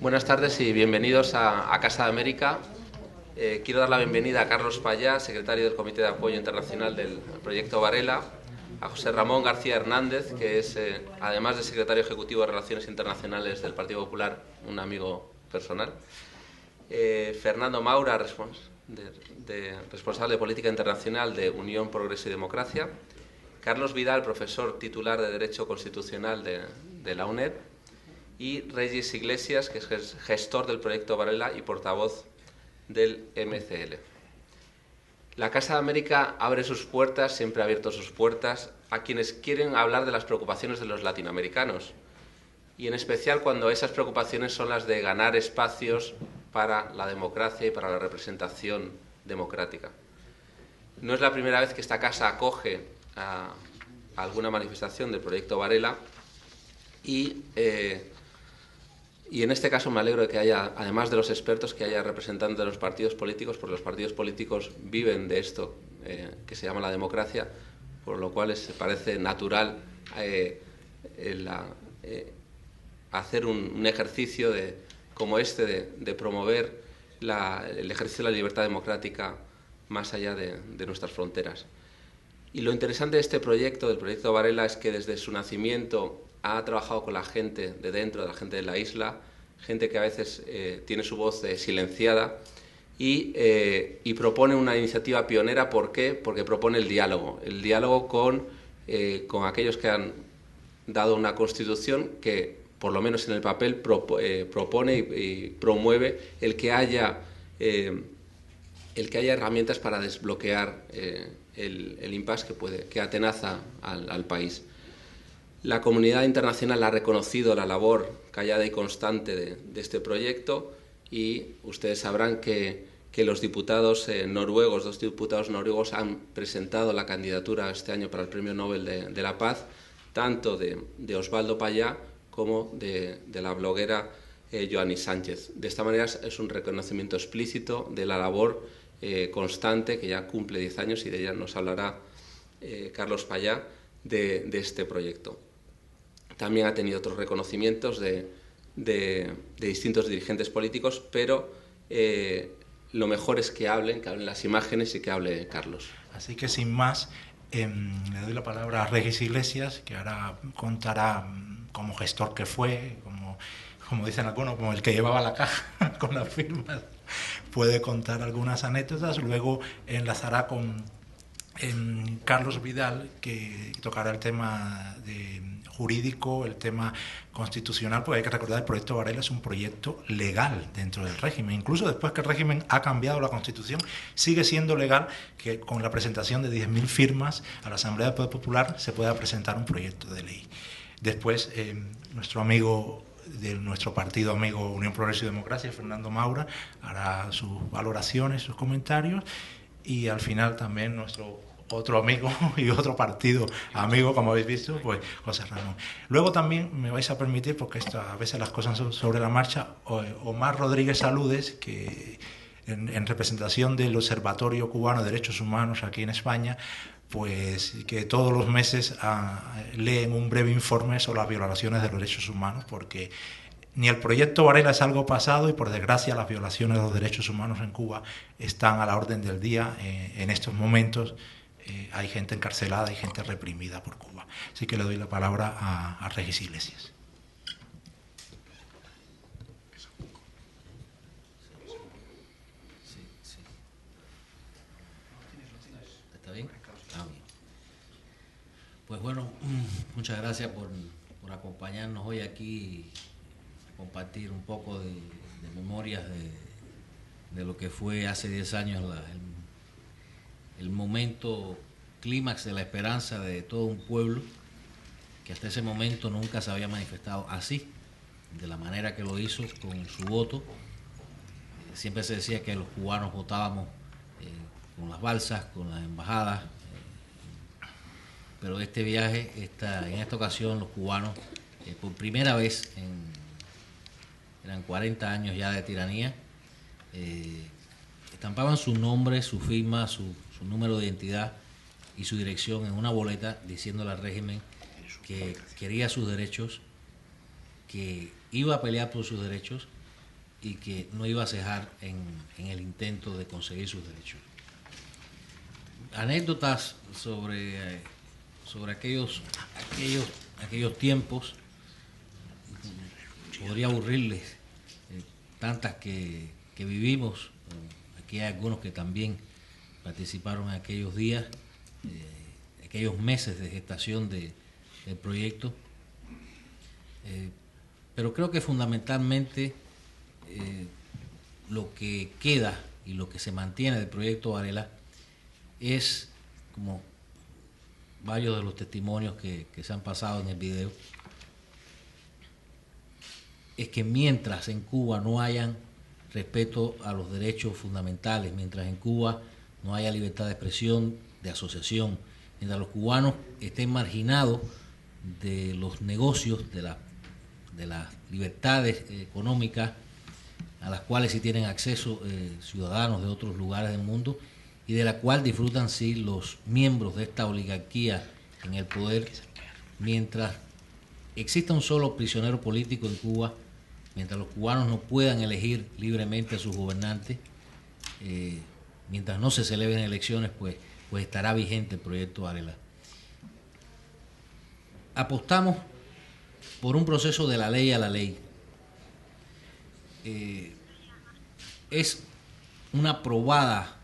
Buenas tardes y bienvenidos a Casa de América. Quiero dar la bienvenida a Carlos Payá, secretario del Comité de Apoyo Internacional del Proyecto Varela, a José Ramón García Hernández, que es, además de secretario ejecutivo de Relaciones Internacionales del Partido Popular, un amigo personal, Fernando Maura, responsable de Política Internacional de Unión, Progreso y Democracia, Carlos Vidal, profesor titular de Derecho Constitucional de la UNED, y Regis Iglesias, que es gestor del Proyecto Varela y portavoz del MCL. La Casa de América abre sus puertas, siempre ha abierto sus puertas, a quienes quieren hablar de las preocupaciones de los latinoamericanos, y en especial cuando esas preocupaciones son las de ganar espacios para la democracia y para la representación democrática. No es la primera vez que esta casa acoge a alguna manifestación del Proyecto Varela y en este caso me alegro de que haya, además de los expertos, que haya representantes de los partidos políticos, porque los partidos políticos viven de esto que se llama la democracia, por lo cual se parece natural hacer un ejercicio como este de promover el ejercicio de la libertad democrática más allá de nuestras fronteras. Y lo interesante de este proyecto, del Proyecto Varela, es que desde su nacimiento ha trabajado con la gente de dentro, de la gente de la isla, gente que a veces tiene su voz silenciada y propone una iniciativa pionera. ¿Por qué? Porque propone el diálogo con aquellos que han dado una constitución que, por lo menos en el papel, propone y promueve el que haya herramientas para desbloquear el impasse que atenaza al país. La comunidad internacional ha reconocido la labor callada y constante de este proyecto y ustedes sabrán que los diputados noruegos, 2 diputados noruegos, han presentado la candidatura este año para el Premio Nobel de la Paz, tanto de Osvaldo Payá como de la bloguera Joanny Sánchez. De esta manera es un reconocimiento explícito de la labor constante, que ya cumple 10 años y de ella nos hablará Carlos Payá, de este proyecto. También ha tenido otros reconocimientos de distintos dirigentes políticos, pero lo mejor es que hablen las imágenes y que hable Carlos. Así que sin más, le doy la palabra a Regis Iglesias, que ahora contará como gestor que fue, como dicen algunos, como el que llevaba la caja con las firmas, puede contar algunas anécdotas. Luego enlazará con Carlos Vidal, que tocará el tema jurídico, el tema constitucional, porque hay que recordar que el proyecto Varela es un proyecto legal dentro del régimen. Incluso después que el régimen ha cambiado la Constitución, sigue siendo legal que con la presentación de 10.000 firmas a la Asamblea del Poder Popular se pueda presentar un proyecto de ley. Después, nuestro amigo de nuestro partido amigo Unión, Progreso y Democracia, Fernando Maura, hará sus valoraciones, sus comentarios, y al final también nuestro otro amigo y otro partido amigo, como habéis visto, pues José Ramón. Luego también me vais a permitir, porque a veces las cosas son sobre la marcha, Omar Rodríguez Saludes, que en representación del Observatorio Cubano de Derechos Humanos aquí en España, pues que todos los meses leen un breve informe sobre las violaciones de los derechos humanos, porque ni el proyecto Varela es algo pasado y, por desgracia, las violaciones de los derechos humanos en Cuba están a la orden del día en estos momentos. Hay gente encarcelada, hay gente reprimida por Cuba. Así que le doy la palabra a Regis Iglesias. ¿Está bien? Ah, bien. Pues bueno, muchas gracias por acompañarnos hoy aquí, a compartir un poco de memorias de lo que fue hace 10 años el momento clímax de la esperanza de todo un pueblo que hasta ese momento nunca se había manifestado así, de la manera que lo hizo, con su voto. Siempre se decía que los cubanos votábamos con las balsas, con las embajadas, pero este viaje, en esta ocasión, los cubanos, por primera vez eran 40 años ya de tiranía, estampaban su nombre, su firma, su número de identidad y su dirección en una boleta, diciéndole al régimen que quería sus derechos, que iba a pelear por sus derechos y que no iba a cejar en el intento de conseguir sus derechos. Anécdotas sobre aquellos tiempos, podría aburrirles tantas que vivimos. Aquí hay algunos que también participaron en aquellos días, aquellos meses de gestación del proyecto. Pero creo que fundamentalmente lo que queda y lo que se mantiene del proyecto Varela es, como varios de los testimonios que se han pasado en el video, es que mientras en Cuba no hayan respeto a los derechos fundamentales, mientras en Cuba no haya libertad de expresión, de asociación, mientras los cubanos estén marginados de los negocios, de las libertades económicas a las cuales sí tienen acceso ciudadanos de otros lugares del mundo y de la cual disfrutan sí los miembros de esta oligarquía en el poder, mientras exista un solo prisionero político en Cuba, mientras los cubanos no puedan elegir libremente a sus gobernantes, mientras no se celebren elecciones, pues estará vigente el proyecto Varela. Apostamos por un proceso de la ley a la ley. Es una probada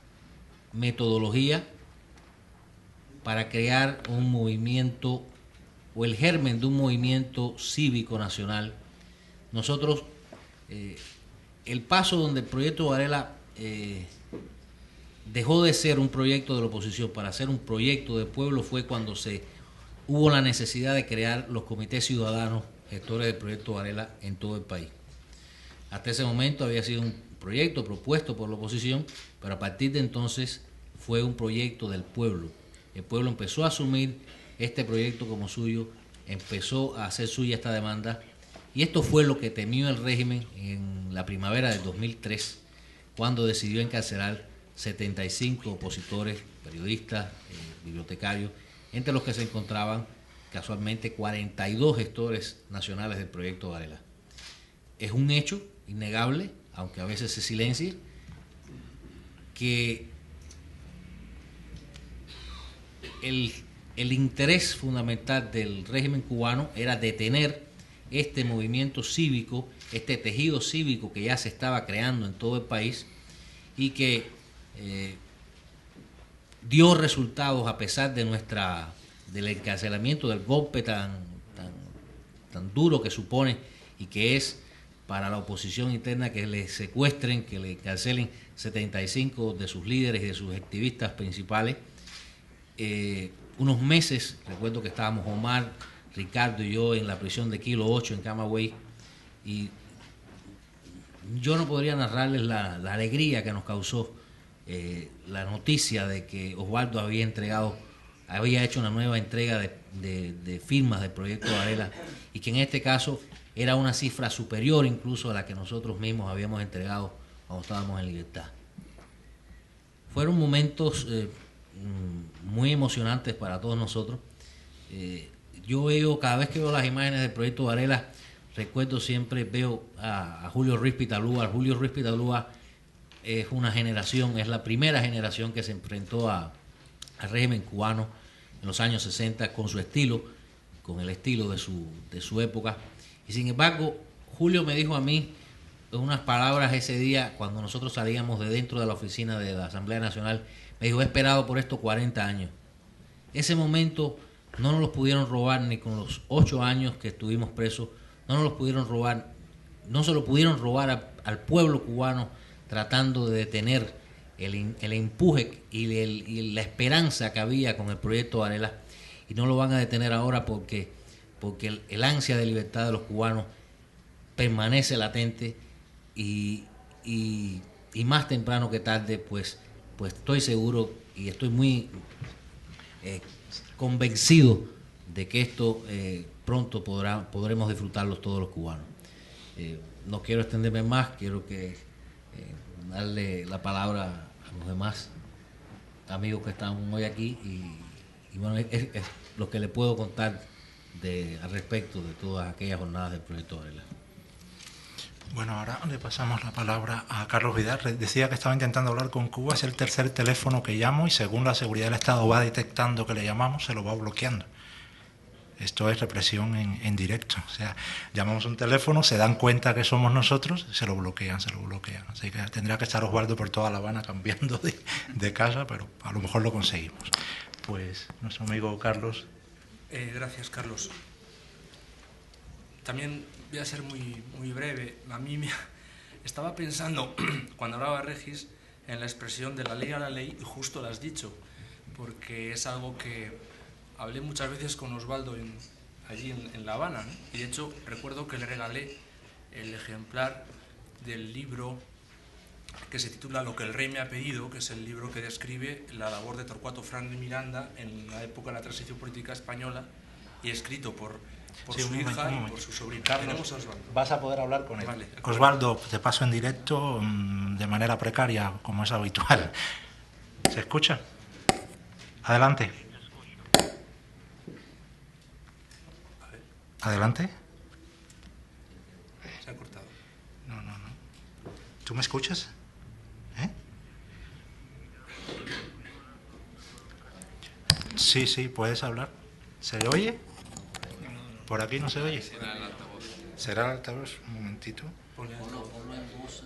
metodología para crear un movimiento o el germen de un movimiento cívico nacional. Nosotros, el paso donde el proyecto Varela dejó de ser un proyecto de la oposición para ser un proyecto de pueblo fue cuando hubo la necesidad de crear los comités ciudadanos gestores del proyecto Varela en todo el país. Hasta ese momento había sido un proyecto propuesto por la oposición, pero a partir de entonces fue un proyecto del pueblo. El pueblo empezó a asumir este proyecto como suyo, empezó a hacer suya esta demanda, y esto fue lo que temió el régimen en la primavera del 2003, cuando decidió encarcelar 75 opositores, periodistas, bibliotecarios, entre los que se encontraban casualmente 42 gestores nacionales del proyecto Varela. Es un hecho innegable, aunque a veces se silencie, que el interés fundamental del régimen cubano era detener este movimiento cívico, este tejido cívico que ya se estaba creando en todo el país y que dio resultados a pesar de del encarcelamiento, del golpe tan duro que supone y que es para la oposición interna que le secuestren, que le encarcelen 75 de sus líderes y de sus activistas principales. Unos meses, recuerdo que estábamos Omar, Ricardo y yo en la prisión de Kilo 8 en Camagüey, y yo no podría narrarles la alegría que nos causó la noticia de que Osvaldo había hecho una nueva entrega de firmas del proyecto Varela, y que en este caso era una cifra superior incluso a la que nosotros mismos habíamos entregado cuando estábamos en libertad. Fueron momentos muy emocionantes para todos nosotros. Cada vez que veo las imágenes del proyecto Varela, recuerdo siempre, veo a Julio Ruiz Pitalúa. Julio Ruiz Pitalúa es la primera generación que se enfrentó al régimen cubano en los años 60 con su estilo, con el estilo de su época. Y sin embargo, Julio me dijo a mí unas palabras ese día, cuando nosotros salíamos de dentro de la oficina de la Asamblea Nacional, me dijo: he esperado por esto 40 años. Ese momento no nos lo pudieron robar ni con los 8 años que estuvimos presos, no nos lo pudieron robar, no se lo pudieron robar al pueblo cubano tratando de detener el empuje y la esperanza que había con el proyecto Varela, y no lo van a detener ahora porque el ansia de libertad de los cubanos permanece latente y más temprano que tarde, pues estoy seguro y estoy muy convencido de que esto pronto podremos disfrutarlo todos los cubanos. No quiero extenderme más, quiero darle la palabra a los demás amigos que están hoy aquí y bueno, es lo que le puedo contar al respecto de todas aquellas jornadas del proyecto Varela. Bueno, ahora le pasamos la palabra a Carlos Vidal. Decía que estaba intentando hablar con Cuba, es el tercer teléfono que llamo y según la seguridad del Estado va detectando que le llamamos, se lo va bloqueando. Esto es represión en directo. O sea, llamamos un teléfono, se dan cuenta que somos nosotros, se lo bloquean, se lo bloquean. Así que tendría que estar Osvaldo por toda La Habana cambiando de casa, pero a lo mejor lo conseguimos. Pues nuestro amigo Carlos. Gracias, Carlos. También voy a ser muy breve. A mí estaba pensando, cuando hablaba Regis, en la expresión de la ley a la ley, y justo lo has dicho, porque es algo que hablé muchas veces con Osvaldo allí en La Habana, ¿no? Y de hecho recuerdo que le regalé el ejemplar del libro que se titula Lo que el rey me ha pedido, que es el libro que describe la labor de Torcuato Fran de Miranda en la época de la transición política española y escrito por Sí, su hija y por su sobrino. Tenemos a Osvaldo. Vas a poder hablar con él. Vale, Osvaldo, te paso en directo de manera precaria, como es habitual. ¿Se escucha? Adelante. Adelante. Se ha cortado. No. ¿Tú me escuchas? ¿Eh? Sí, puedes hablar. ¿Se oye? Por aquí no se oye. ¿Será el altavoz? Un momentito. Ponlo en voz.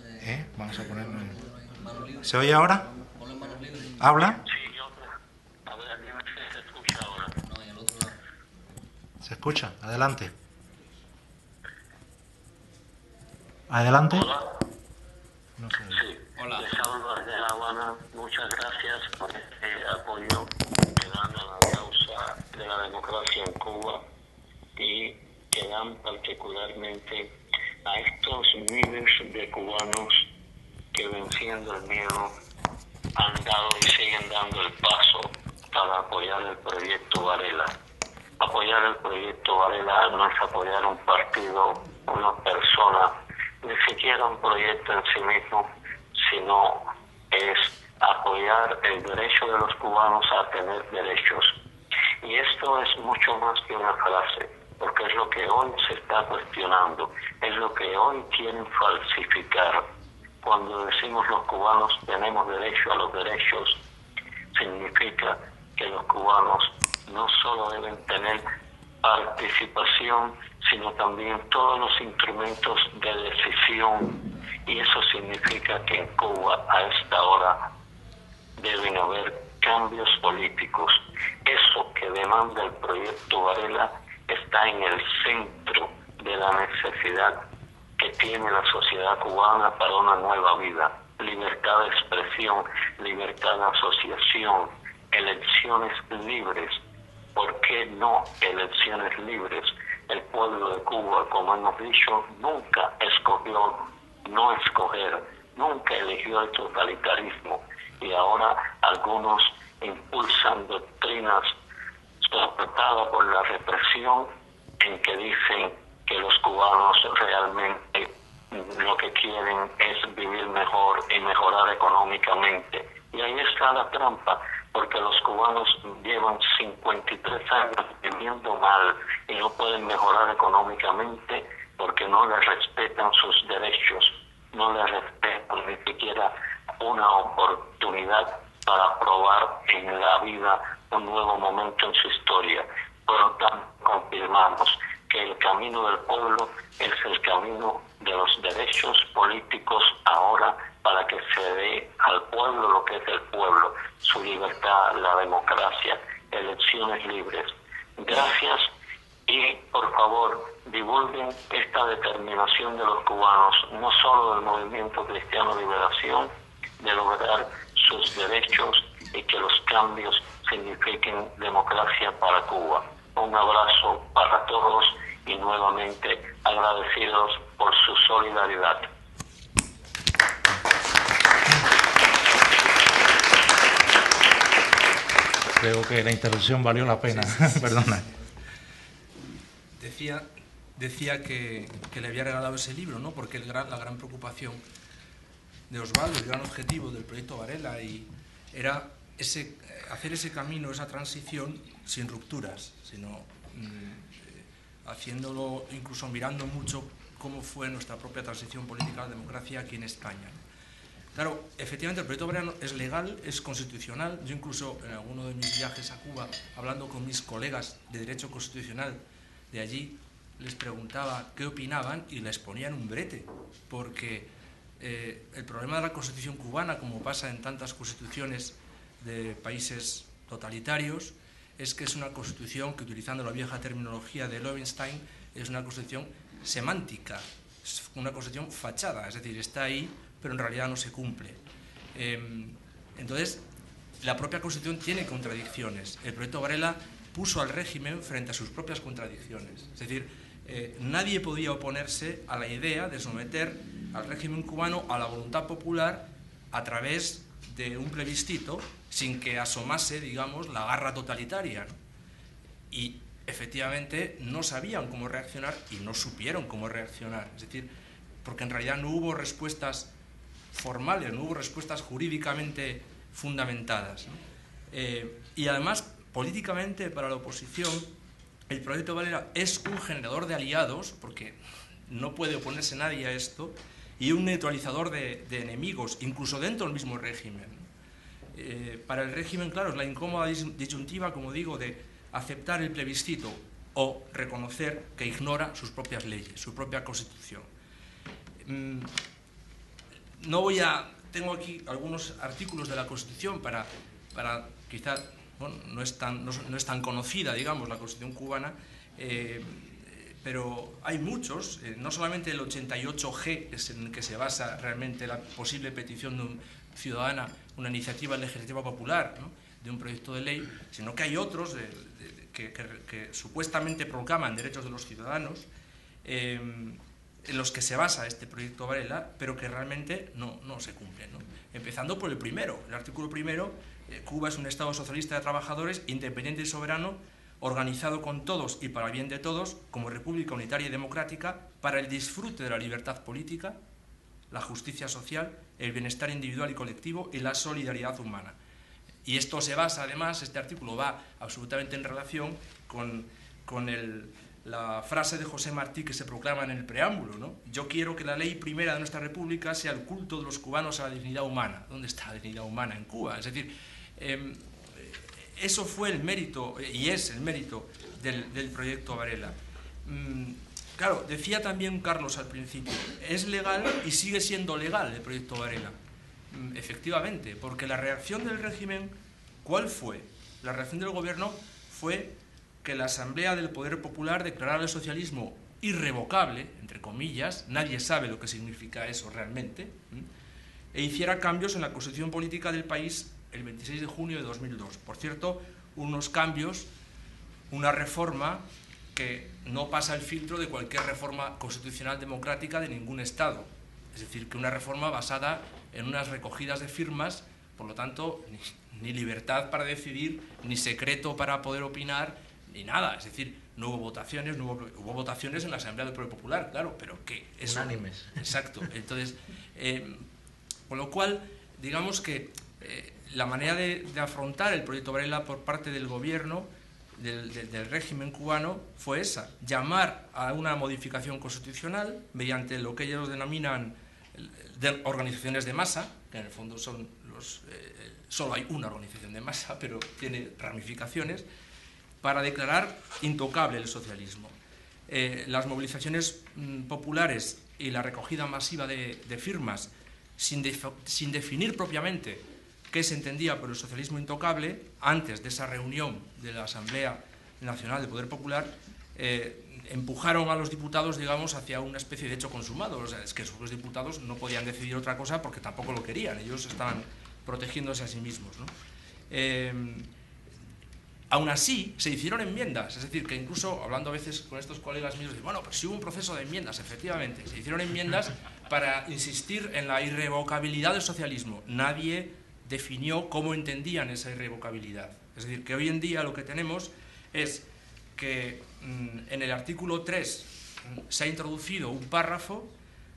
Vamos a ponerlo en... Manos libres. ¿Se oye ahora? Ponlo en manos libres. ¿Habla? Sí, yo. A ver, dime si se escucha ahora. No, en el otro lado. ¿Se escucha? Adelante. Adelante. Hola. No se oye. Sí. Hola. De saludos desde La Habana. Muchas gracias por este apoyo que dan a la causa de la democracia en Cuba y que dan particularmente a estos miles de cubanos que venciendo el miedo han dado y siguen dando el paso para apoyar el proyecto Varela. Apoyar el proyecto Varela no es apoyar un partido, una persona, ni siquiera un proyecto en sí mismo, sino es apoyar el derecho de los cubanos a tener derechos. Y esto es mucho más que una frase, porque es lo que hoy se está cuestionando, es lo que hoy quieren falsificar. Cuando decimos los cubanos tenemos derecho a los derechos, significa que los cubanos no solo deben tener participación, sino también todos los instrumentos de decisión. Y eso significa que en Cuba a esta hora deben haber cambios políticos. Eso que demanda el proyecto Varela está en el centro de la necesidad que tiene la sociedad cubana para una nueva vida. Libertad de expresión, libertad de asociación, elecciones libres. ¿Por qué no elecciones libres? El pueblo de Cuba, como hemos dicho, nunca escogió no escoger, nunca eligió el totalitarismo y ahora algunos impulsan doctrinas soportadas por la represión en que dicen que los cubanos realmente lo que quieren es vivir mejor y mejorar económicamente. Y ahí está la trampa, porque los cubanos llevan 53 años viviendo mal y no pueden mejorar económicamente porque no les respetan sus derechos, no les respetan ni siquiera una oportunidad para probar en la vida un nuevo momento en su historia. Por lo tanto, confirmamos que el camino del pueblo es el camino de los derechos políticos ahora, para que se dé al pueblo lo que es del pueblo, su libertad, la democracia, elecciones libres. Gracias y por favor divulguen esta determinación de los cubanos, no solo del Movimiento Cristiano Liberación, de lograr sus derechos y que los cambios signifiquen democracia para Cuba. Un abrazo para todos y nuevamente agradecidos por su solidaridad. Creo que la interrupción valió la pena. Sí. Perdona. Decía que le había regalado ese libro, ¿no? Porque la gran preocupación de Osvaldo, el gran objetivo del proyecto Varela era hacer ese camino, esa transición sin rupturas, sino haciéndolo, incluso mirando mucho cómo fue nuestra propia transición política a la democracia aquí en España. Claro, efectivamente el proyecto Varela es legal, es constitucional. Yo incluso en alguno de mis viajes a Cuba, hablando con mis colegas de Derecho Constitucional de allí, les preguntaba qué opinaban y les ponían un brete, porque el problema de la Constitución cubana, como pasa en tantas constituciones de países totalitarios, es que es una constitución que, utilizando la vieja terminología de Loewenstein, es una constitución semántica, es una constitución fachada, es decir, está ahí, pero en realidad no se cumple. Entonces, la propia Constitución tiene contradicciones. El proyecto Varela puso al régimen frente a sus propias contradicciones. Es decir, nadie podía oponerse a la idea de someter al régimen cubano a la voluntad popular a través de un plebiscito sin que asomase, digamos, la garra totalitaria, ¿no? Y efectivamente no sabían cómo reaccionar y no supieron cómo reaccionar. Es decir, porque en realidad no hubo respuestas formales, no hubo respuestas jurídicamente fundamentadas, ¿no? Y además, políticamente, para la oposición, el proyecto Varela es un generador de aliados, porque no puede oponerse nadie a esto, y un neutralizador de enemigos, incluso dentro del mismo régimen. Para el régimen, claro, es la incómoda disyuntiva, como digo, de aceptar el plebiscito o reconocer que ignora sus propias leyes, su propia Constitución. Tengo aquí algunos artículos de la Constitución para quizá, bueno, no es tan conocida, digamos, la Constitución cubana, pero hay muchos, no solamente el 88G, que es en el que se basa realmente la posible petición de un ciudadana, una iniciativa legislativa popular, ¿no?, de un proyecto de ley, sino que hay otros que supuestamente proclaman derechos de los ciudadanos, en los que se basa este proyecto Varela, pero que realmente no se cumplen, ¿no? Empezando por el primero, el artículo primero: Cuba es un Estado socialista de trabajadores, independiente y soberano, organizado con todos y para el bien de todos, como república unitaria y democrática, para el disfrute de la libertad política, la justicia social, el bienestar individual y colectivo y la solidaridad humana. Y esto se basa, además, este artículo va absolutamente en relación con la frase de José Martí que se proclama en el preámbulo, ¿no? Yo quiero que la ley primera de nuestra república sea el culto de los cubanos a la dignidad humana. ¿Dónde está la dignidad humana en Cuba? Es decir, eso fue el mérito, y es el mérito del proyecto Varela. Claro, decía también Carlos al principio, es legal y sigue siendo legal el proyecto Varela. Efectivamente, porque la reacción del régimen, ¿cuál fue? La reacción del gobierno fue que la Asamblea del Poder Popular declarara el socialismo irrevocable, entre comillas, nadie sabe lo que significa eso realmente, e hiciera cambios en la constitución política del país el 26 de junio de 2002. Por cierto, unos cambios, una reforma que no pasa el filtro de cualquier reforma constitucional democrática de ningún Estado. Es decir, que una reforma basada en unas recogidas de firmas, por lo tanto, ni libertad para decidir, ni secreto para poder opinar, ni nada. Es decir, no hubo votaciones, hubo votaciones en la Asamblea del Poder Popular, claro, pero que eso... Unánimes. Exacto. Entonces, con lo cual, digamos que la manera de afrontar el proyecto Varela por parte del gobierno, del régimen cubano, fue esa: llamar a una modificación constitucional mediante lo que ellos denominan organizaciones de masa, que en el fondo son solo hay una organización de masa, pero tiene ramificaciones, para declarar intocable el socialismo. Las movilizaciones populares y la recogida masiva de firmas, sin definir propiamente qué se entendía por el socialismo intocable, antes de esa reunión de la Asamblea Nacional del Poder Popular, empujaron a los diputados, digamos, hacia una especie de hecho consumado. O sea, es que los diputados no podían decidir otra cosa porque tampoco lo querían, ellos estaban protegiéndose a sí mismos, ¿no? Aún así, se hicieron enmiendas, es decir, que incluso, hablando a veces con estos colegas míos, dicen, bueno, pero sí hubo un proceso de enmiendas, efectivamente, se hicieron enmiendas para insistir en la irrevocabilidad del socialismo. Nadie definió cómo entendían esa irrevocabilidad. Es decir, que hoy en día lo que tenemos es que en el artículo 3 se ha introducido un párrafo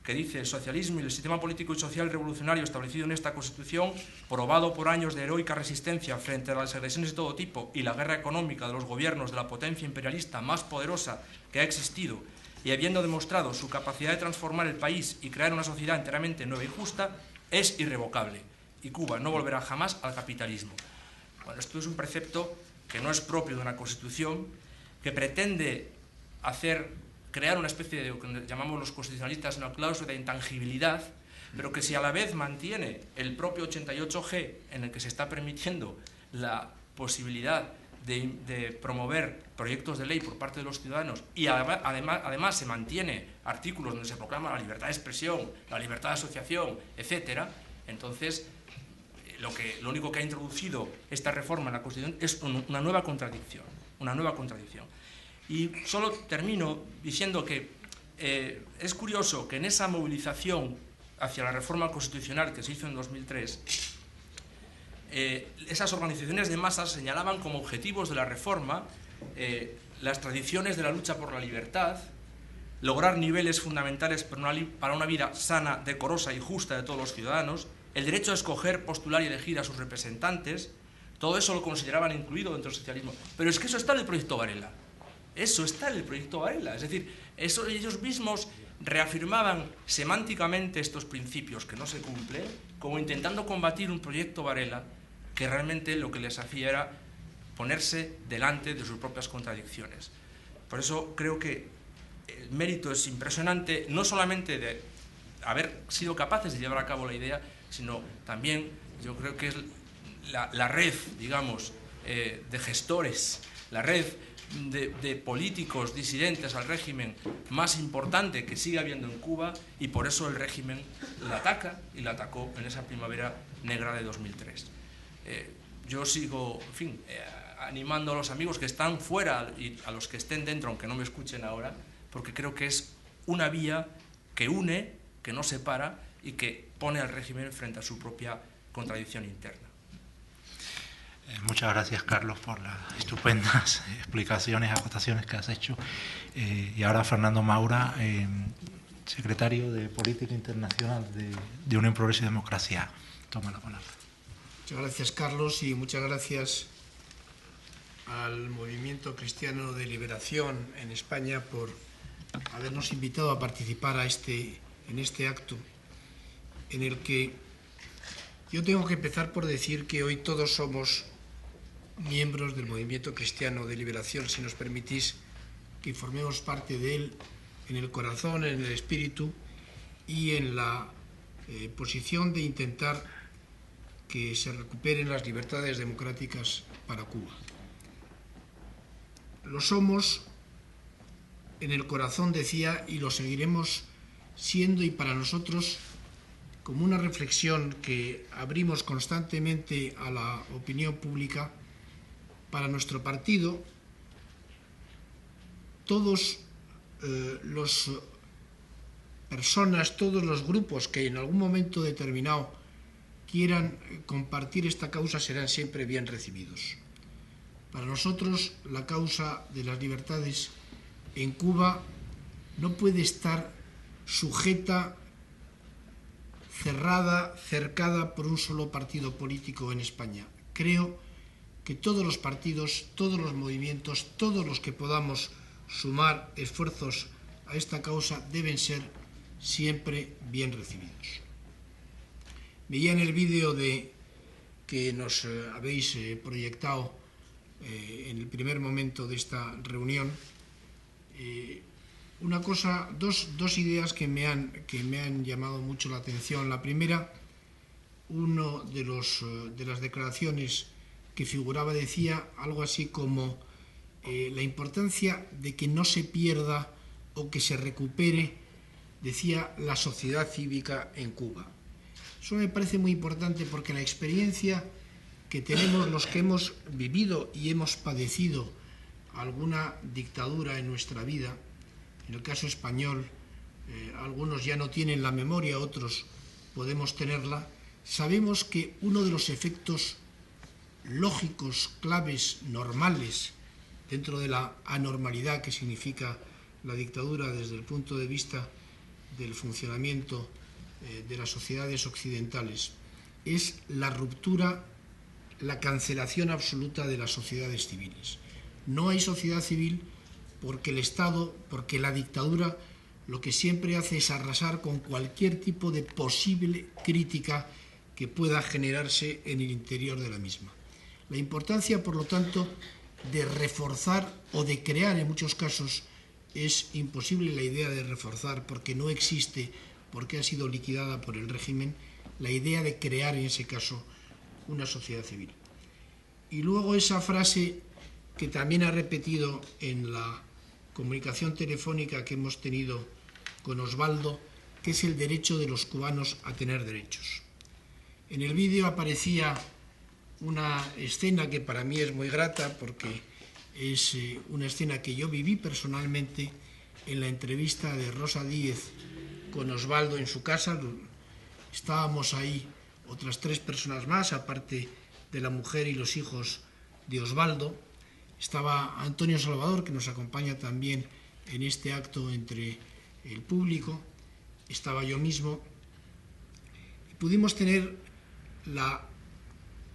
que dice: el socialismo y el sistema político y social revolucionario establecido en esta Constitución, probado por años de heroica resistencia frente a las agresiones de todo tipo y la guerra económica de los gobiernos de la potencia imperialista más poderosa que ha existido y habiendo demostrado su capacidad de transformar el país y crear una sociedad enteramente nueva y justa, es irrevocable, y Cuba no volverá jamás al capitalismo. Bueno, esto es un precepto que no es propio de una Constitución, que pretende crear una especie de lo que llamamos los constitucionalistas una cláusula de intangibilidad, pero que si a la vez mantiene el propio 88G en el que se está permitiendo la posibilidad de promover proyectos de ley por parte de los ciudadanos y además se mantiene artículos donde se proclama la libertad de expresión, la libertad de asociación, etc., entonces lo único que ha introducido esta reforma en la Constitución es una nueva contradicción, Y solo termino diciendo que es curioso que en esa movilización hacia la reforma constitucional que se hizo en 2003, esas organizaciones de masas señalaban como objetivos de la reforma las tradiciones de la lucha por la libertad, lograr niveles fundamentales para una vida sana, decorosa y justa de todos los ciudadanos, el derecho a escoger, postular y elegir a sus representantes. Todo eso lo consideraban incluido dentro del socialismo. Pero es que eso está en el proyecto Varela. Eso está en el proyecto Varela. Es decir, ellos mismos reafirmaban semánticamente estos principios que no se cumplen, como intentando combatir un proyecto Varela que realmente lo que les hacía era ponerse delante de sus propias contradicciones. Por eso creo que el mérito es impresionante, no solamente de haber sido capaces de llevar a cabo la idea, sino también yo creo que es la red, digamos, de gestores, la red de políticos disidentes al régimen más importante que sigue habiendo en Cuba, y por eso el régimen la ataca y la atacó en esa primavera negra de 2003. Yo sigo, en fin, animando a los amigos que están fuera y a los que estén dentro, aunque no me escuchen ahora, porque creo que es una vía que une, que no separa y que pone al régimen frente a su propia contradicción interna. Muchas gracias, Carlos, por las estupendas explicaciones, acotaciones que has hecho. Y ahora Fernando Maura, secretario de Política Internacional de Unión Progreso y Democracia. Toma la palabra. Muchas gracias, Carlos, y muchas gracias al Movimiento Cristiano de Liberación en España por habernos invitado a participar en este acto, en el que yo tengo que empezar por decir que hoy todos somos miembros del Movimiento Cristiano de Liberación, si nos permitís que formemos parte de él en el corazón, en el espíritu y en la posición de intentar que se recuperen las libertades democráticas para Cuba. Lo somos en el corazón, decía, y lo seguiremos siendo, y para nosotros, como una reflexión que abrimos constantemente a la opinión pública, para nuestro partido, todos los personas, todos los grupos que en algún momento determinado quieran compartir esta causa serán siempre bien recibidos. Para nosotros, la causa de las libertades en Cuba no puede estar sujeta, cercada por un solo partido político en España. Creo que todos los partidos, todos los movimientos, todos los que podamos sumar esfuerzos a esta causa deben ser siempre bien recibidos. Veía en el vídeo que nos habéis proyectado en el primer momento de esta reunión dos ideas que me han llamado mucho la atención. La primera, uno de las declaraciones que figuraba decía algo así como la importancia de que no se pierda o que se recupere, decía, la sociedad cívica en Cuba. Eso me parece muy importante porque la experiencia que tenemos los que hemos vivido y hemos padecido alguna dictadura en nuestra vida, en el caso español, algunos ya no tienen la memoria, otros podemos tenerla, sabemos que uno de los efectos lógicos, claves, normales, dentro de la anormalidad que significa la dictadura desde el punto de vista del funcionamiento de las sociedades occidentales, es la ruptura, la cancelación absoluta de las sociedades civiles. No hay sociedad civil porque el Estado, porque la dictadura lo que siempre hace es arrasar con cualquier tipo de posible crítica que pueda generarse en el interior de la misma. La importancia, por lo tanto, de reforzar o de crear, en muchos casos, es imposible la idea de reforzar porque no existe, porque ha sido liquidada por el régimen, la idea de crear, en ese caso, una sociedad civil. Y luego esa frase que también ha repetido en la comunicación telefónica que hemos tenido con Osvaldo, que es el derecho de los cubanos a tener derechos. En el vídeo aparecía una escena que para mí es muy grata porque es una escena que yo viví personalmente en la entrevista de Rosa Díez con Osvaldo en su casa. Estábamos ahí otras 3 personas más, aparte de la mujer y los hijos de Osvaldo. Estaba Antonio Salvador, que nos acompaña también en este acto entre el público. Estaba yo mismo. Y pudimos tener la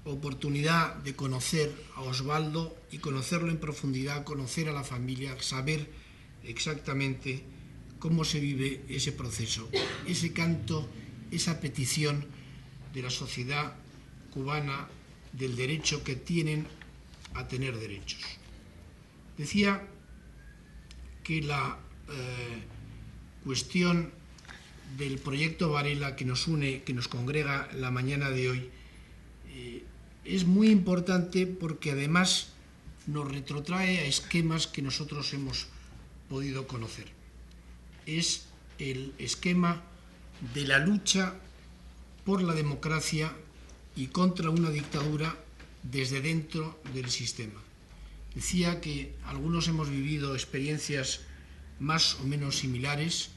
oportunidad de conocer a Osvaldo y conocerlo en profundidad, conocer a la familia, saber exactamente cómo se vive ese proceso, ese canto, esa petición de la sociedad cubana del derecho que tienen a tener derechos. Decía que la cuestión del proyecto Varela que nos une, que nos congrega la mañana de hoy, es muy importante porque además nos retrotrae a esquemas que nosotros hemos podido conocer. Es el esquema de la lucha por la democracia y contra una dictadura desde dentro del sistema. Decía que algunos hemos vivido experiencias más o menos similares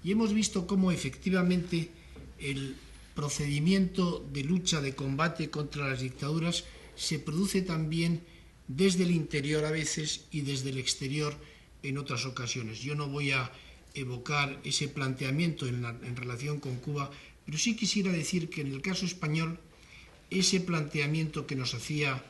y hemos visto cómo efectivamente el procedimiento de lucha, de combate contra las dictaduras se produce también desde el interior a veces y desde el exterior en otras ocasiones. Yo no voy a evocar ese planteamiento en relación con Cuba, pero sí quisiera decir que en el caso español ese planteamiento que nos hacía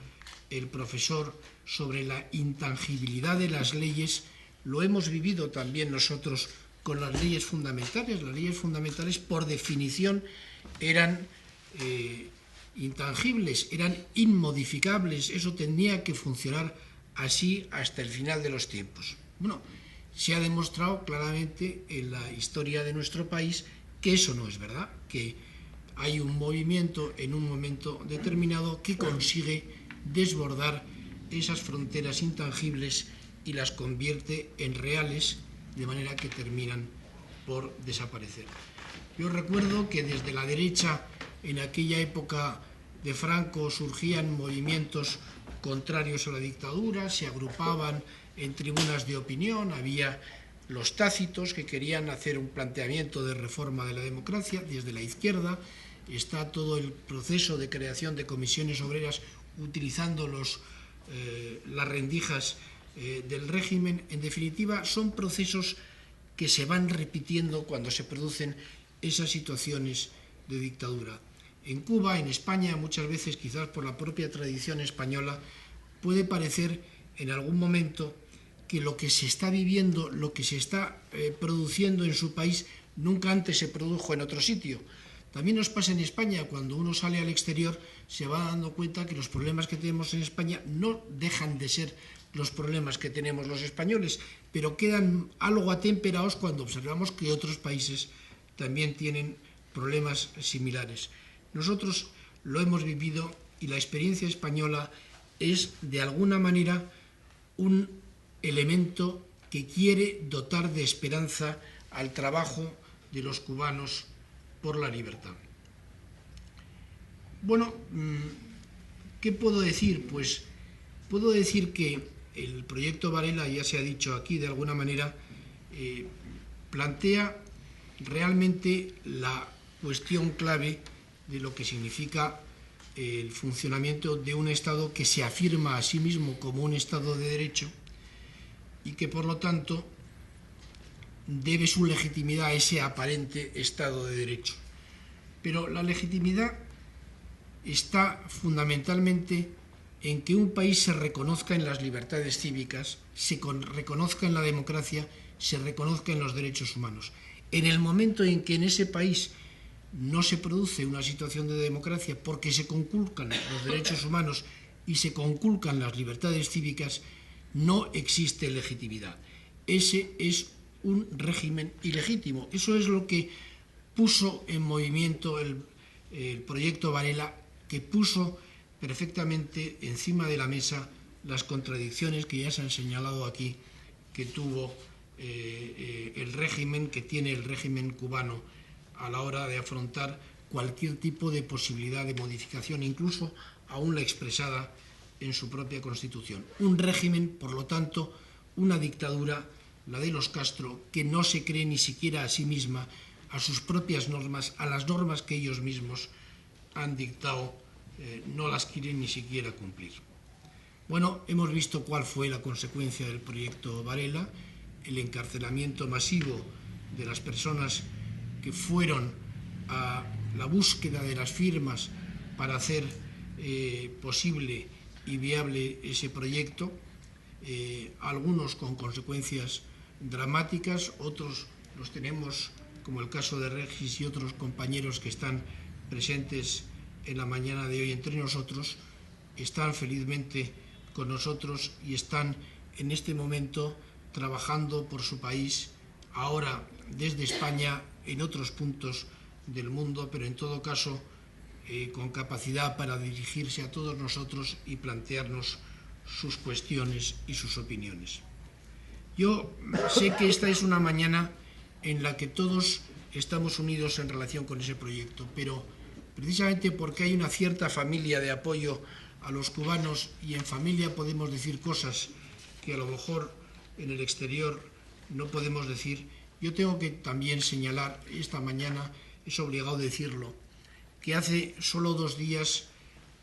el profesor sobre la intangibilidad de las leyes lo hemos vivido también nosotros con las leyes fundamentales. Las leyes fundamentales, por definición, eran intangibles, eran inmodificables. Eso tenía que funcionar así hasta el final de los tiempos. Bueno, se ha demostrado claramente en la historia de nuestro país que eso no es verdad, que hay un movimiento en un momento determinado que consigue desbordar esas fronteras intangibles y las convierte en reales, de manera que terminan por desaparecer. Yo recuerdo que desde la derecha, en aquella época de Franco, surgían movimientos contrarios a la dictadura, se agrupaban en tribunas de opinión, había los tácitos que querían hacer un planteamiento de reforma de la democracia. Desde la izquierda está todo el proceso de creación de comisiones obreras utilizando las rendijas del régimen. En definitiva, son procesos que se van repitiendo cuando se producen esas situaciones de dictadura. En Cuba, en España, muchas veces, quizás por la propia tradición española, puede parecer en algún momento que lo que se está viviendo, lo que se está produciendo en su país, nunca antes se produjo en otro sitio. También nos pasa en España, cuando uno sale al exterior, se va dando cuenta que los problemas que tenemos en España no dejan de ser los problemas que tenemos los españoles, pero quedan algo atemperados cuando observamos que otros países también tienen problemas similares. Nosotros lo hemos vivido y la experiencia española es, de alguna manera, un elemento que quiere dotar de esperanza al trabajo de los cubanos por la libertad. Bueno, ¿qué puedo decir? Pues puedo decir que el proyecto Varela, ya se ha dicho aquí de alguna manera, plantea realmente la cuestión clave de lo que significa el funcionamiento de un Estado que se afirma a sí mismo como un Estado de derecho y que, por lo tanto, debe su legitimidad a ese aparente Estado de derecho. Pero la legitimidad está fundamentalmente en que un país se reconozca en las libertades cívicas, se reconozca en la democracia, se reconozca en los derechos humanos. En el momento en que en ese país no se produce una situación de democracia porque se conculcan los derechos humanos y se conculcan las libertades cívicas, no existe legitimidad. Ese es un régimen ilegítimo. Eso es lo que puso en movimiento el proyecto Varela, que puso perfectamente encima de la mesa las contradicciones que ya se han señalado aquí que tuvo el régimen, que tiene el régimen cubano a la hora de afrontar cualquier tipo de posibilidad de modificación, incluso aún la expresada en su propia Constitución. Un régimen, por lo tanto, una dictadura, la de los Castro, que no se cree ni siquiera a sí misma, a sus propias normas, a las normas que ellos mismos han dictado, no las quieren ni siquiera cumplir. Bueno, hemos visto cuál fue la consecuencia del proyecto Varela, el encarcelamiento masivo de las personas que fueron a la búsqueda de las firmas para hacer posible y viable ese proyecto, algunos con consecuencias dramáticas, otros los tenemos, como el caso de Regis y otros compañeros que están presentes en la mañana de hoy entre nosotros, están felizmente con nosotros y están en este momento trabajando por su país, ahora desde España, en otros puntos del mundo, pero en todo caso con capacidad para dirigirse a todos nosotros y plantearnos sus cuestiones y sus opiniones. Yo sé que esta es una mañana en la que todos estamos unidos en relación con ese proyecto, pero precisamente porque hay una cierta familia de apoyo a los cubanos y en familia podemos decir cosas que a lo mejor en el exterior no podemos decir, yo tengo que también señalar, esta mañana es obligado decirlo, que hace solo 2 días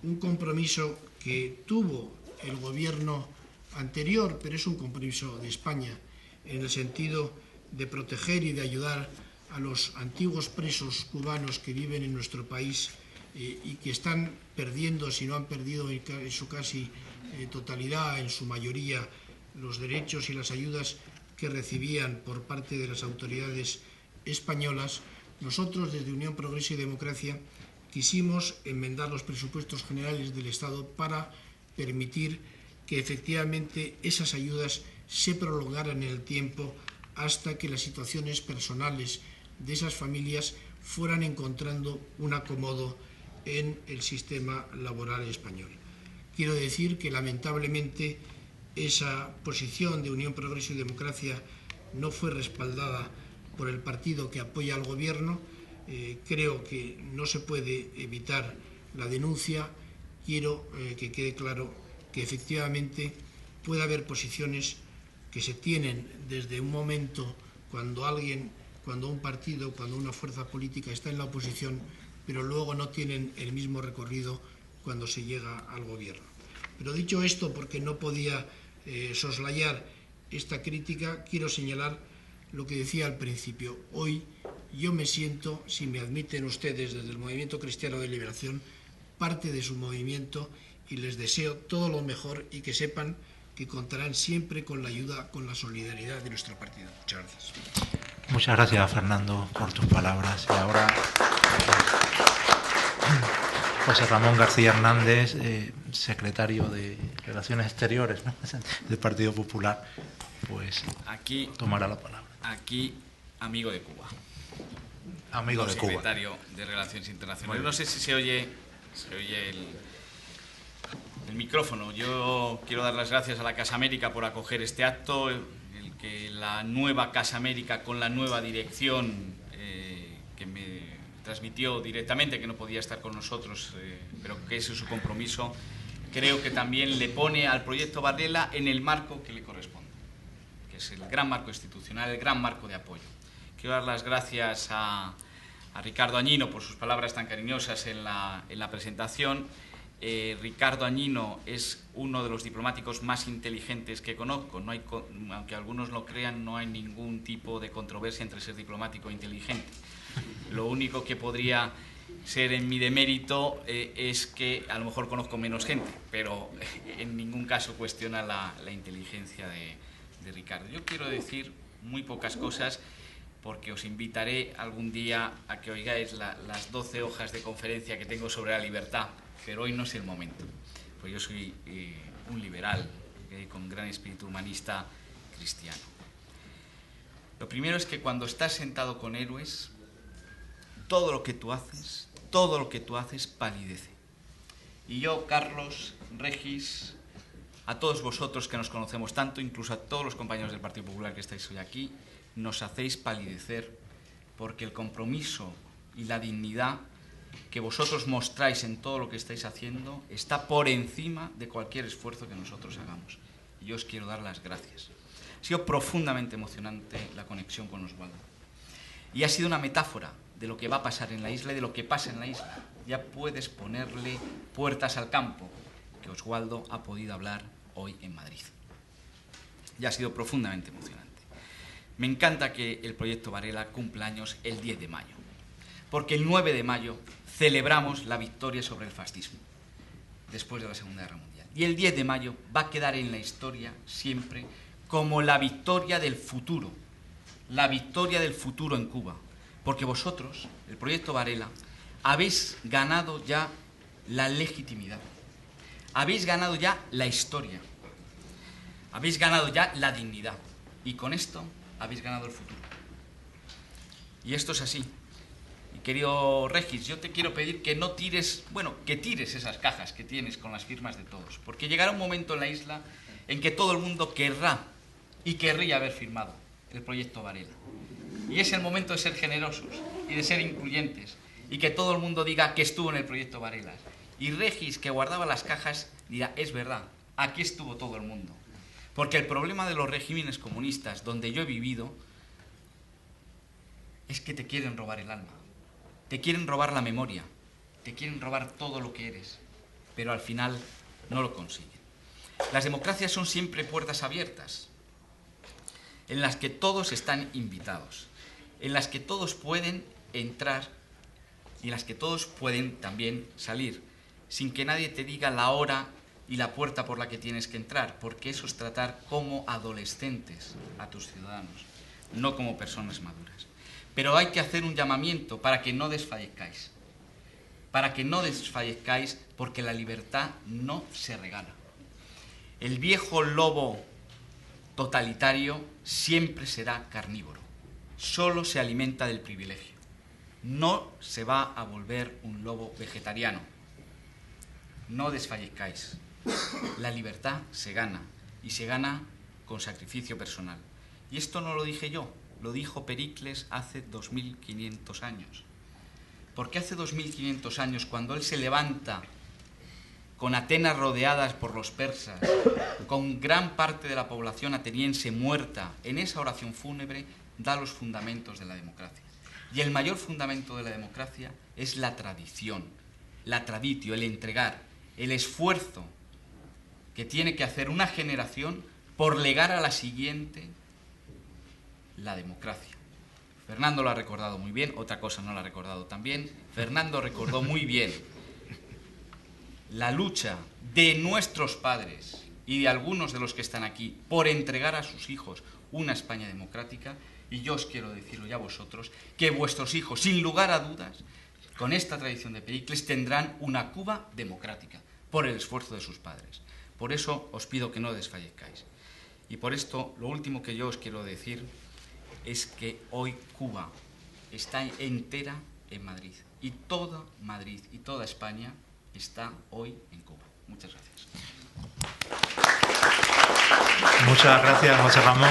un compromiso que tuvo el gobierno anterior, pero es un compromiso de España, en el sentido de proteger y de ayudar a los antiguos presos cubanos que viven en nuestro país y que están perdiendo, si no han perdido en su casi totalidad, en su mayoría, los derechos y las ayudas que recibían por parte de las autoridades españolas. Nosotros, desde Unión Progreso y Democracia, quisimos enmendar los presupuestos generales del Estado para permitir que efectivamente esas ayudas se prolongaran en el tiempo hasta que las situaciones personales de esas familias fueran encontrando un acomodo en el sistema laboral español. Quiero decir que lamentablemente esa posición de Unión Progreso y Democracia no fue respaldada por el partido que apoya al gobierno. Creo que no se puede evitar la denuncia. Quiero que quede claro que efectivamente puede haber posiciones que se tienen desde un momento cuando un partido, cuando una fuerza política está en la oposición, pero luego no tienen el mismo recorrido cuando se llega al gobierno. Pero dicho esto, porque no podía soslayar esta crítica, quiero señalar lo que decía al principio. Hoy yo me siento, si me admiten ustedes desde el Movimiento Cristiano de Liberación, parte de su movimiento y les deseo todo lo mejor y que sepan que contarán siempre con la ayuda, con la solidaridad de nuestro partido. Muchas gracias. Muchas gracias, Fernando, por tus palabras. Y ahora José Ramón García Hernández, secretario de Relaciones Exteriores, ¿no?, del Partido Popular, pues aquí tomará la palabra. Aquí, amigo de Cuba. Amigo de Cuba. Secretario de Relaciones Internacionales. No sé si se oye el micrófono. Yo quiero dar las gracias a la Casa América por acoger este acto, el que la nueva Casa América con la nueva dirección que me transmitió directamente, que no podía estar con nosotros, pero que ese es su compromiso, creo que también le pone al proyecto Varela en el marco que le corresponde, que es el gran marco institucional, el gran marco de apoyo. Quiero dar las gracias a Ricardo Añino por sus palabras tan cariñosas en la presentación. Ricardo Añino es uno de los diplomáticos más inteligentes que conozco. No hay, aunque algunos lo crean, no hay ningún tipo de controversia entre ser diplomático e inteligente. Lo único que podría ser en mi demérito es que a lo mejor conozco menos gente, pero en ningún caso cuestiona la inteligencia de Ricardo. Yo quiero decir muy pocas cosas porque os invitaré algún día a que oigáis las 12 hojas de conferencia que tengo sobre la libertad, pero hoy no es el momento, pues yo soy un liberal con gran espíritu humanista cristiano. Lo primero es que cuando estás sentado con héroes, todo lo que tú haces palidece. Y yo, Carlos, Regis, a todos vosotros que nos conocemos tanto, incluso a todos los compañeros del Partido Popular que estáis hoy aquí, nos hacéis palidecer porque el compromiso y la dignidad que vosotros mostráis en todo lo que estáis haciendo está por encima de cualquier esfuerzo que nosotros hagamos. Y yo os quiero dar las gracias. Ha sido profundamente emocionante la conexión con Oswaldo. Y ha sido una metáfora de lo que va a pasar en la isla y de lo que pasa en la isla. Ya puedes ponerle puertas al campo, que Oswaldo ha podido hablar hoy en Madrid. Y ha sido profundamente emocionante. Me encanta que el proyecto Varela cumpla años el 10 de mayo, porque el 9 de mayo celebramos la victoria sobre el fascismo, después de la Segunda Guerra Mundial. Y el 10 de mayo va a quedar en la historia siempre como la victoria del futuro en Cuba, porque vosotros, el proyecto Varela, habéis ganado ya la legitimidad, habéis ganado ya la historia, habéis ganado ya la dignidad, y con esto habéis ganado el futuro. Y esto es así. Y querido Regis, yo te quiero pedir que no tires, que tires esas cajas que tienes con las firmas de todos, porque llegará un momento en la isla en que todo el mundo querrá y querría haber firmado el proyecto Varela. Y es el momento de ser generosos y de ser incluyentes y que todo el mundo diga que estuvo en el proyecto Varela. Y Regis, que guardaba las cajas, dirá, es verdad, aquí estuvo todo el mundo. Porque el problema de los regímenes comunistas donde yo he vivido es que te quieren robar el alma, te quieren robar la memoria, te quieren robar todo lo que eres, pero al final no lo consiguen. Las democracias son siempre puertas abiertas, en las que todos están invitados, en las que todos pueden entrar y en las que todos pueden también salir, sin que nadie te diga la hora y la puerta por la que tienes que entrar, porque eso es tratar como adolescentes a tus ciudadanos, no como personas maduras. Pero hay que hacer un llamamiento para que no desfallezcáis, porque la libertad no se regala. El viejo lobo totalitario siempre será carnívoro, solo se alimenta del privilegio, no se va a volver un lobo vegetariano. No desfallezcáis. La libertad se gana, y se gana con sacrificio personal. Y esto no lo dije yo, lo dijo Pericles hace 2500 años. Porque hace 2500 años, cuando él se levanta con Atenas rodeadas por los persas, con gran parte de la población ateniense muerta, en esa oración fúnebre da los fundamentos de la democracia. Y el mayor fundamento de la democracia es la tradición, la traditio, el entregar, el esfuerzo que tiene que hacer una generación por legar a la siguiente la democracia. Fernando lo ha recordado muy bien, otra cosa no lo ha recordado tan bien. Fernando recordó muy bien la lucha de nuestros padres y de algunos de los que están aquí por entregar a sus hijos una España democrática, y yo os quiero decirlo ya a vosotros, que vuestros hijos, sin lugar a dudas, con esta tradición de Pericles, tendrán una Cuba democrática por el esfuerzo de sus padres. Por eso os pido que no desfallezcáis. Y por esto, lo último que yo os quiero decir es que hoy Cuba está entera en Madrid. Y toda Madrid y toda España está hoy en Cuba. Muchas gracias. Muchas gracias, José Ramón.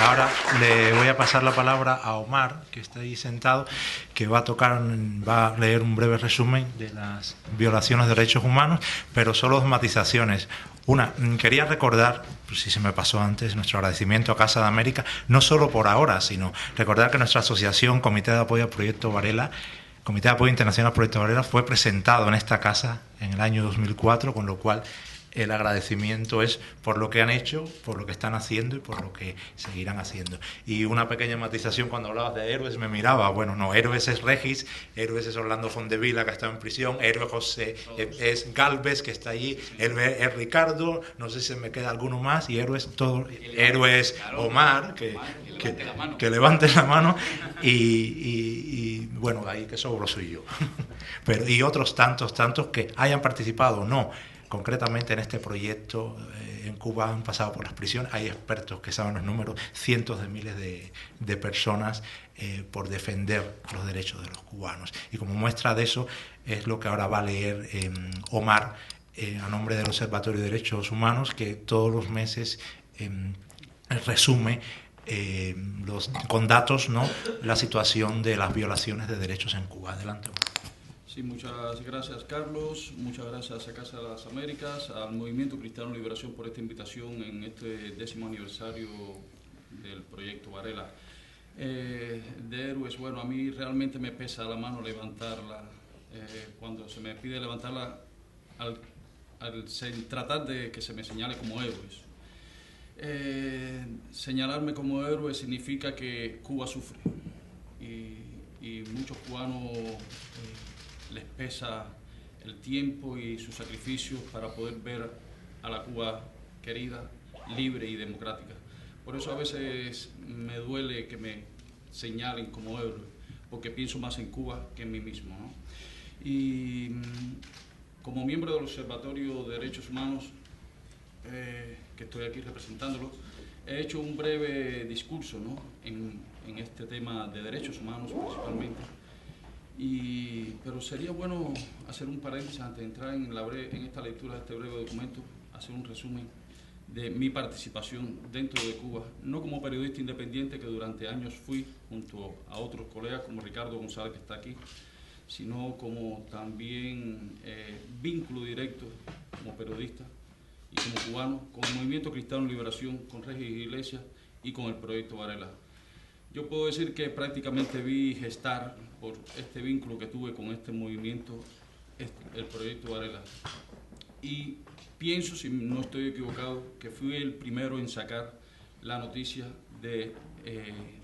Ahora le voy a pasar la palabra a Omar, que está ahí sentado, que va a leer un breve resumen de las violaciones de derechos humanos, pero solo dos matizaciones. Una, quería recordar, pues si se me pasó antes, nuestro agradecimiento a Casa de América, no solo por ahora, sino recordar que nuestra asociación, Comité de Apoyo al Proyecto Varela, Comité de Apoyo Internacional al Proyecto Varela, fue presentado en esta casa en el año 2004, con lo cual el agradecimiento es por lo que han hecho, por lo que están haciendo y por lo que seguirán haciendo. Y una pequeña matización, cuando hablabas de héroes me miraba, bueno, no, héroes es Regis, héroes es Orlando Fondevila, que está en prisión, héroe José es Galvez, que está allí, héroe es Ricardo, no sé si me queda alguno más, y héroes todo, héroes Omar, que levante la mano, y bueno, ahí que sobro soy yo. Pero, y otros tantos que hayan participado o no concretamente en este proyecto. En Cuba han pasado por las prisiones, hay expertos que saben los números, cientos de miles de personas por defender los derechos de los cubanos. Y como muestra de eso es lo que ahora va a leer Omar a nombre del Observatorio de Derechos Humanos, que todos los meses resume con datos, ¿no?, la situación de las violaciones de derechos en Cuba. Adelante. Sí, muchas gracias, Carlos, muchas gracias a Casa de las Américas, al Movimiento Cristiano Liberación por esta invitación en este 10º aniversario del Proyecto Varela. De héroes, bueno, a mí realmente me pesa la mano levantarla, cuando se me pide levantarla al tratar de que se me señale como héroes. Señalarme como héroe significa que Cuba sufre y muchos cubanos les pesa el tiempo y sus sacrificios para poder ver a la Cuba querida, libre y democrática. Por eso a veces me duele que me señalen como héroe, porque pienso más en Cuba que en mí mismo, ¿no? Y como miembro del Observatorio de Derechos Humanos, que estoy aquí representándolo, he hecho un breve discurso, ¿no?, en este tema de derechos humanos principalmente. Pero sería bueno hacer un paréntesis antes de entrar en esta lectura de este breve documento, hacer un resumen de mi participación dentro de Cuba, no como periodista independiente que durante años fui junto a otros colegas como Ricardo González, que está aquí, sino como también vínculo directo como periodista y como cubano con el Movimiento Cristiano Liberación, con Regis Iglesias y con el Proyecto Varela. Yo puedo decir que prácticamente vi gestar, por este vínculo que tuve con este movimiento, el Proyecto Varela. Y pienso, si no estoy equivocado, que fui el primero en sacar la noticia de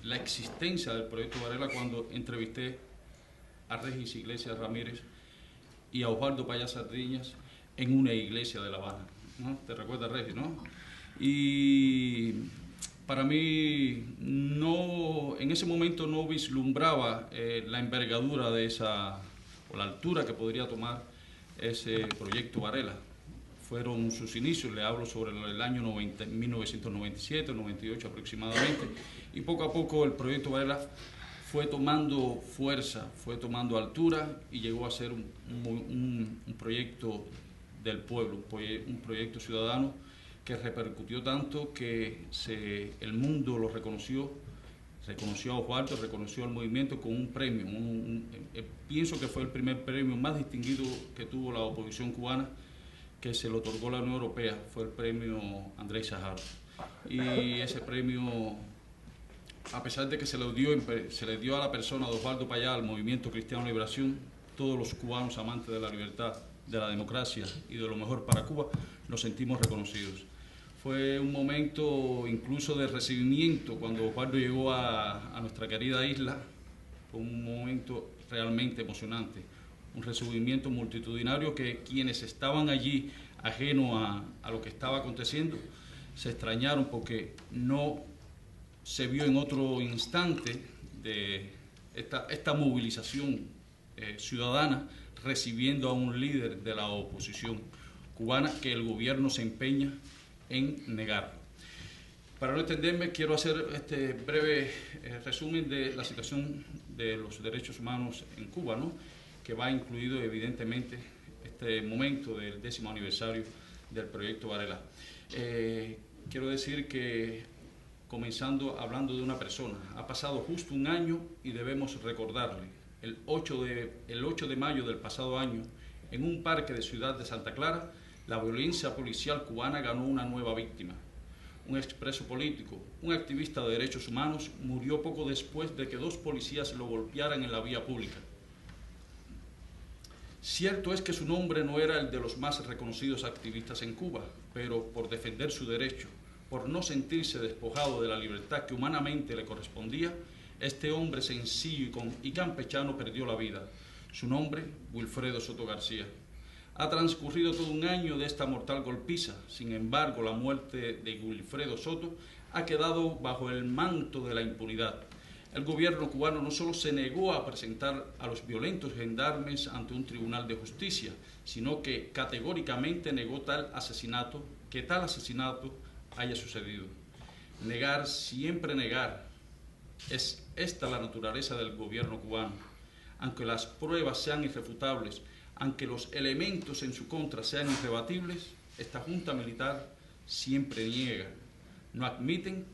la existencia del Proyecto Varela cuando entrevisté a Regis Iglesias Ramírez y a Osvaldo Payá Sardiñas en una iglesia de La Habana, ¿no? ¿Te recuerdas, Regis, no? Y para mí, en ese momento no vislumbraba la envergadura de o la altura que podría tomar ese Proyecto Varela. Fueron sus inicios, le hablo sobre el año 1997, 98 aproximadamente, y poco a poco el Proyecto Varela fue tomando fuerza, fue tomando altura y llegó a ser un proyecto del pueblo, un proyecto ciudadano que repercutió tanto que el mundo lo reconoció a Osvaldo, reconoció al movimiento con un premio. Pienso que fue el primer premio más distinguido que tuvo la oposición cubana, que se le otorgó la Unión Europea, fue el premio Andrei Sájarov. Y ese premio, a pesar de que se le dio a la persona de Osvaldo Payá, al Movimiento Cristiano Liberación, todos los cubanos amantes de la libertad, de la democracia y de lo mejor para Cuba, nos sentimos reconocidos. Fue un momento incluso de recibimiento cuando Osvaldo llegó a nuestra querida isla. Fue un momento realmente emocionante, un recibimiento multitudinario que quienes estaban allí ajeno a lo que estaba aconteciendo se extrañaron porque no se vio en otro instante de esta movilización ciudadana recibiendo a un líder de la oposición cubana que el gobierno se empeña en negar. Para no extenderme, quiero hacer este breve resumen de la situación de los derechos humanos en Cuba, ¿no?, que va incluido evidentemente este momento del 10º aniversario del Proyecto Varela. Quiero decir que, comenzando hablando de una persona, ha pasado justo un año y debemos recordarle. El 8 de mayo del pasado año, en un parque de Ciudad de Santa Clara, la violencia policial cubana ganó una nueva víctima. Un expreso político, un activista de derechos humanos, murió poco después de que 2 policías lo golpearan en la vía pública. Cierto es que su nombre no era el de los más reconocidos activistas en Cuba, pero por defender su derecho, por no sentirse despojado de la libertad que humanamente le correspondía, este hombre sencillo y campechano perdió la vida. Su nombre, Wilfredo Soto García. Ha transcurrido todo un año de esta mortal golpiza. Sin embargo, la muerte de Wilfredo Soto ha quedado bajo el manto de la impunidad. El gobierno cubano no solo se negó a presentar a los violentos gendarmes ante un tribunal de justicia, sino que categóricamente negó que tal asesinato haya sucedido. Negar, siempre negar. Es esta la naturaleza del gobierno cubano. Aunque las pruebas sean irrefutables, aunque los elementos en su contra sean irrebatibles, esta junta militar siempre niega. No admiten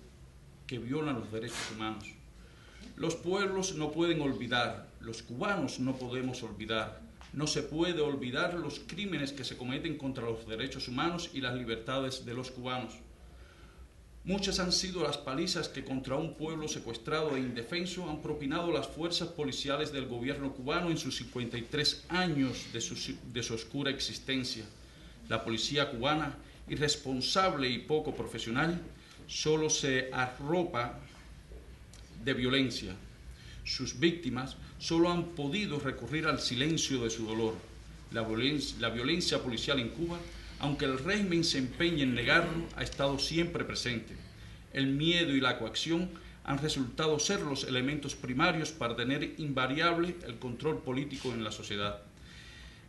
que violan los derechos humanos. Los pueblos no pueden olvidar, los cubanos no podemos olvidar. No se puede olvidar los crímenes que se cometen contra los derechos humanos y las libertades de los cubanos. Muchas han sido las palizas que contra un pueblo secuestrado e indefenso han propinado las fuerzas policiales del gobierno cubano en sus 53 años de su oscura existencia. La policía cubana, irresponsable y poco profesional, solo se arropa de violencia. Sus víctimas solo han podido recurrir al silencio de su dolor. La violencia policial en Cuba, aunque el régimen se empeñe en negarlo, ha estado siempre presente. El miedo y la coacción han resultado ser los elementos primarios para tener invariable el control político en la sociedad.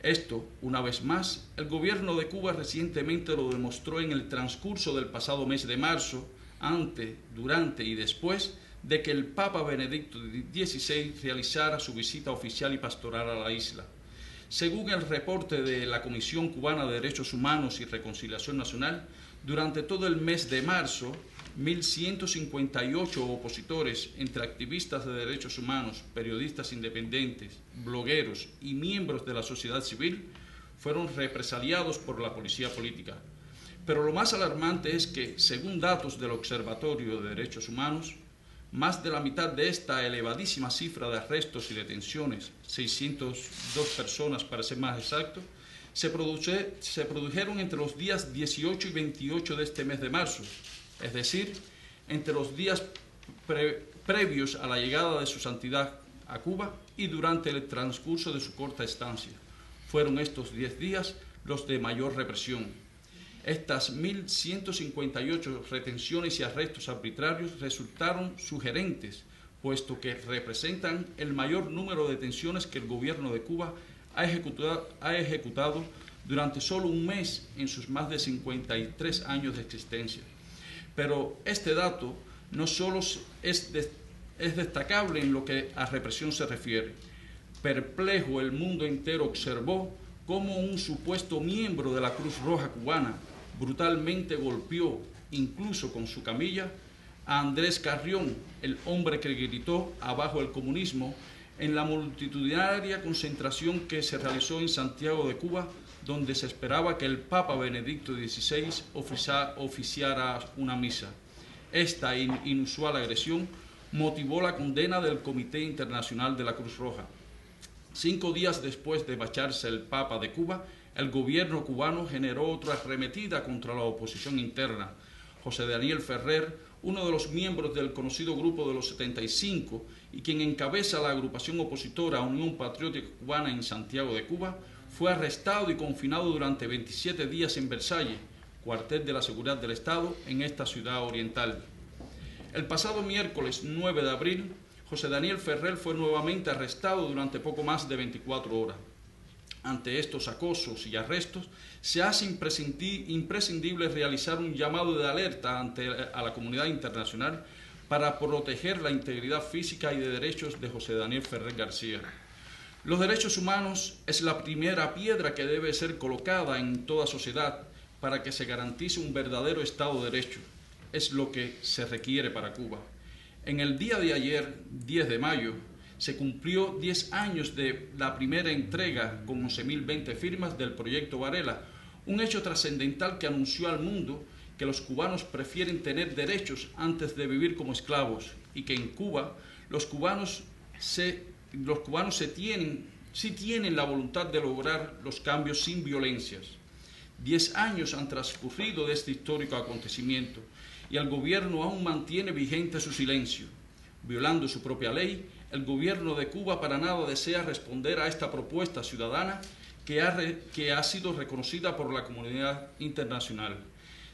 Esto, una vez más, el gobierno de Cuba recientemente lo demostró en el transcurso del pasado mes de marzo, antes, durante y después de que el Papa Benedicto XVI realizara su visita oficial y pastoral a la isla. Según el reporte de la Comisión Cubana de Derechos Humanos y Reconciliación Nacional, durante todo el mes de marzo, 1.158 opositores, entre activistas de derechos humanos, periodistas independientes, blogueros y miembros de la sociedad civil, fueron represaliados por la policía política. Pero lo más alarmante es que, según datos del Observatorio de Derechos Humanos, más de la mitad de esta elevadísima cifra de arrestos y detenciones, 602 personas para ser más exacto, se produjeron entre los días 18 y 28 de este mes de marzo, es decir, entre los días previos a la llegada de su santidad a Cuba y durante el transcurso de su corta estancia. Fueron estos 10 días los de mayor represión. Estas 1.158 retenciones y arrestos arbitrarios resultaron sugerentes, puesto que representan el mayor número de detenciones que el gobierno de Cuba ha ejecutado durante solo un mes en sus más de 53 años de existencia. Pero este dato no solo es destacable en lo que a represión se refiere. Perplejo, el mundo entero observó cómo un supuesto miembro de la Cruz Roja cubana brutalmente golpeó, incluso con su camilla, a Andrés Carrión, el hombre que gritó abajo el comunismo, en la multitudinaria concentración que se realizó en Santiago de Cuba, donde se esperaba que el Papa Benedicto XVI oficiara una misa. Esta inusual agresión motivó la condena del Comité Internacional de la Cruz Roja. 5 días después de marcharse el Papa de Cuba, el gobierno cubano generó otra arremetida contra la oposición interna. José Daniel Ferrer, uno de los miembros del conocido Grupo de los 75 y quien encabeza la agrupación opositora Unión Patriótica Cubana en Santiago de Cuba, fue arrestado y confinado durante 27 días en Versalles, cuartel de la seguridad del Estado en esta ciudad oriental. El pasado miércoles 9 de abril, José Daniel Ferrer fue nuevamente arrestado durante poco más de 24 horas. Ante estos acosos y arrestos, se hace imprescindible realizar un llamado de alerta a la comunidad internacional para proteger la integridad física y de derechos de José Daniel Ferrer García. Los derechos humanos es la primera piedra que debe ser colocada en toda sociedad para que se garantice un verdadero Estado de Derecho. Es lo que se requiere para Cuba. En el día de ayer, 10 de mayo, se cumplió 10 años de la primera entrega con 11.020 firmas del Proyecto Varela, un hecho trascendental que anunció al mundo que los cubanos prefieren tener derechos antes de vivir como esclavos y que en Cuba los cubanos se sí tienen la voluntad de lograr los cambios sin violencias. 10 años han transcurrido de este histórico acontecimiento y el gobierno aún mantiene vigente su silencio. Violando su propia ley, el gobierno de Cuba para nada desea responder a esta propuesta ciudadana que ha sido reconocida por la comunidad internacional.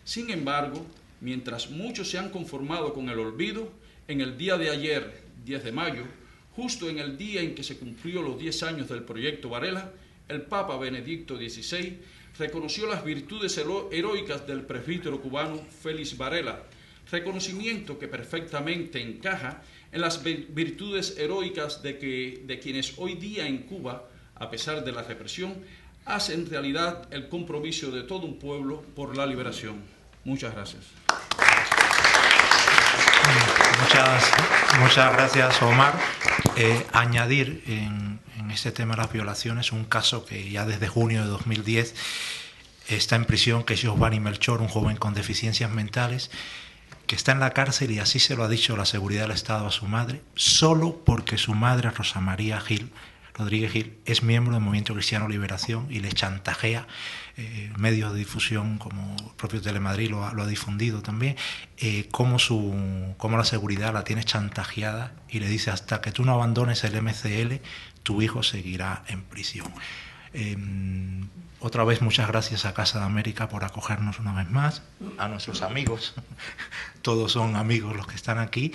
Sin embargo, mientras muchos se han conformado con el olvido, en el día de ayer, 10 de mayo, justo en el día en que se cumplió los 10 años del proyecto Varela, el Papa Benedicto XVI reconoció las virtudes heroicas del presbítero cubano Félix Varela, reconocimiento que perfectamente encaja en las virtudes heroicas de quienes hoy día en Cuba, a pesar de la represión, hacen realidad el compromiso de todo un pueblo por la liberación. Muchas gracias. Muchas gracias, Omar. Añadir en este tema de las violaciones un caso que ya desde junio de 2010 está en prisión, que es Giovanni Melchor, un joven con deficiencias mentales, que está en la cárcel, y así se lo ha dicho la seguridad del Estado a su madre, solo porque su madre, Rosa María Rodríguez Gil, es miembro del Movimiento Cristiano Liberación, y le chantajea. Medios de difusión como el propio Telemadrid lo ha difundido también, cómo la seguridad la tiene chantajeada y le dice: hasta que tú no abandones el MCL, tu hijo seguirá en prisión. Otra vez muchas gracias a Casa de América por acogernos una vez más, a nuestros amigos, todos son amigos los que están aquí.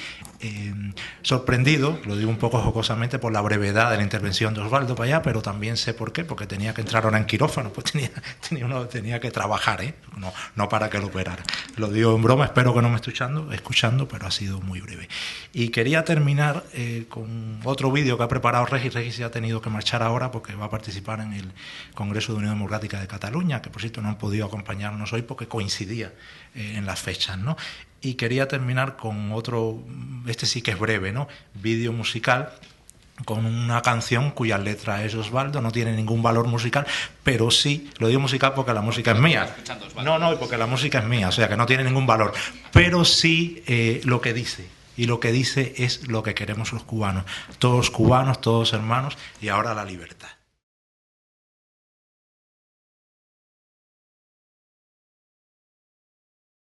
Sorprendido, lo digo un poco jocosamente, por la brevedad de la intervención de Osvaldo para allá, pero también sé por qué, porque tenía que entrar ahora en quirófano, pues tenía que trabajar, no para que lo operara. Lo digo en broma, espero que no me esté escuchando, pero ha sido muy breve. Y quería terminar con otro vídeo que ha preparado Regis. Regis se ha tenido que marchar ahora porque va a participar en el Congreso de Unión Democrática de Cataluña, que por cierto no han podido acompañarnos hoy porque coincidía en las fechas, ¿no? Y quería terminar con otro, este sí que es breve, ¿no? Vídeo musical con una canción cuya letra es Osvaldo, no tiene ningún valor musical, pero sí, lo digo musical porque la música es mía. No, porque la música es mía, o sea que no tiene ningún valor, pero sí lo que dice. Y lo que dice es lo que queremos los cubanos, todos hermanos, y ahora la libertad.